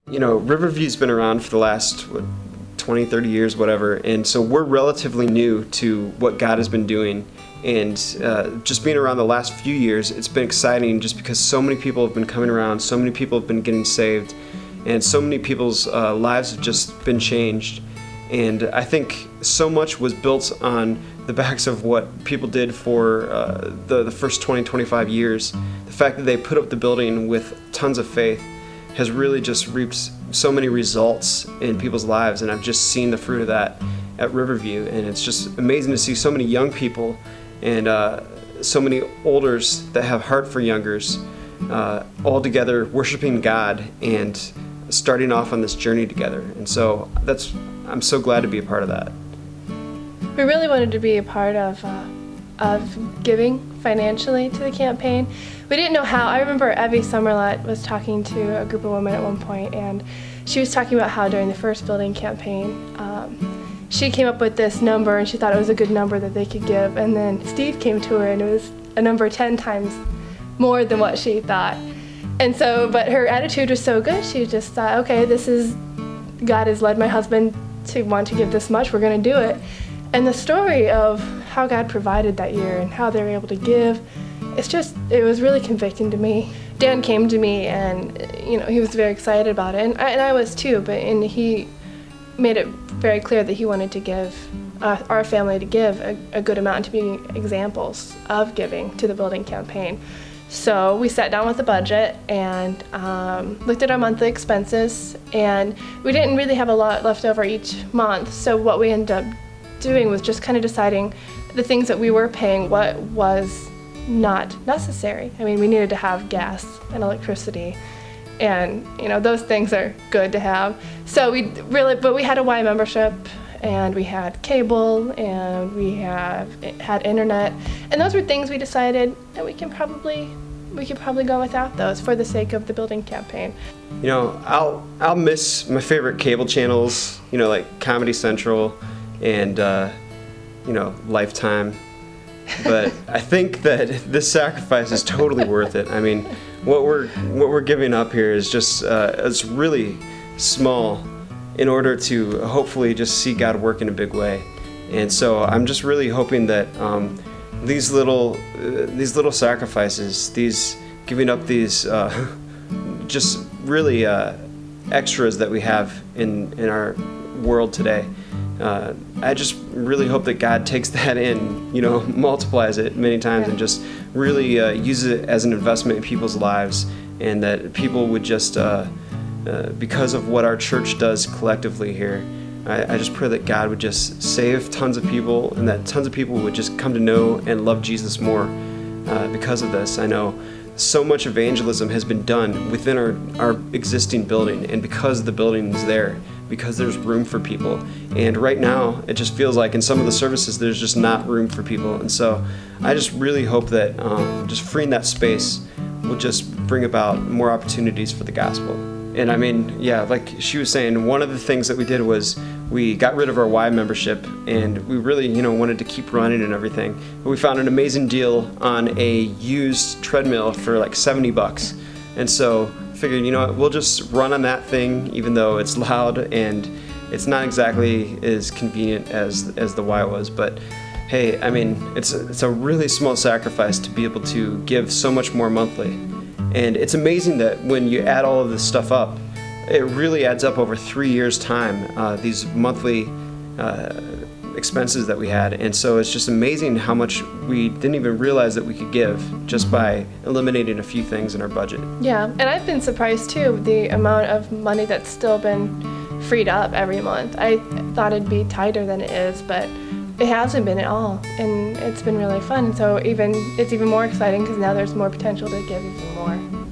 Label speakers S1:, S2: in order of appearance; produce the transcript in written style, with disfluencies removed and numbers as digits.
S1: You know, Riverview's been around for the last, 20, 30 years, whatever, and so we're relatively new to what God has been doing. And just being around the last few years, it's been exciting just because so many people have been coming around, so many people have been getting saved, and so many people's lives have just been changed. And I think so much was built on the backs of what people did for the first 20, 25 years. The fact that they put up the building with tons of faith has really just reaped so many results in people's lives, and I've just seen the fruit of that at Riverview, and it's just amazing to see so many young people and so many olders that have heart for youngers all together worshiping God and starting off on this journey together. And so I'm so glad to be a part of that.
S2: We really wanted to be a part of giving financially to the campaign. We didn't know how. I remember Evie Summerlett was talking to a group of women at one point, and she was talking about how during the first building campaign, she came up with this number and she thought it was a good number that they could give, and then Steve came to her and it was a number 10 times more than what she thought. And so, but her attitude was so good, she just thought, okay, God has led my husband to want to give this much, we're going to do it. And the story of how God provided that year and how they were able to give, it was really convicting to me. Dan came to me and, he was very excited about it, and I was too, and he made it very clear that he wanted to give, our family to give a good amount to be examples of giving to the building campaign. So we sat down with the budget and looked at our monthly expenses, and we didn't really have a lot left over each month, so what we ended up doing was just kind of deciding the things that we were paying, what was not necessary. I mean, we needed to have gas and electricity, and those things are good to have. So but we had a Y membership, and we had cable, and we had internet, and those were things we decided that we could probably go without those for the sake of the building campaign.
S1: I'll miss my favorite cable channels, like Comedy Central and Lifetime. But I think that this sacrifice is totally worth it. I mean, what we're giving up here is just it's really small in order to hopefully just see God work in a big way. And so I'm just really hoping that these little sacrifices, these giving up these just really extras that we have in our world today, I just really hope that God takes that in, multiplies it many times, and just really uses it as an investment in people's lives, and that people would just, because of what our church does collectively here, I just pray that God would just save tons of people, and that tons of people would just come to know and love Jesus more because of this. I know so much evangelism has been done within our existing building, and because the building is there, because there's room for people. And right now, it just feels like in some of the services, there's just not room for people. And so I just really hope that just freeing that space will just bring about more opportunities for the gospel. And I mean, yeah, like she was saying, one of the things that we did was we got rid of our Y membership, and we really, wanted to keep running and everything. But we found an amazing deal on a used treadmill for like $70. And so figured, we'll just run on that thing, even though it's loud and it's not exactly as convenient as the Y was. But hey, I mean, it's a really small sacrifice to be able to give so much more monthly. And it's amazing that when you add all of this stuff up, it really adds up over 3 years' time, these monthly expenses that we had. And so it's just amazing how much we didn't even realize that we could give just by eliminating a few things in our budget.
S2: Yeah, and I've been surprised too, the amount of money that's still been freed up every month. I thought it'd be tighter than it is, but it hasn't been at all, and it's been really fun. So it's even more exciting because now there's more potential to give even more.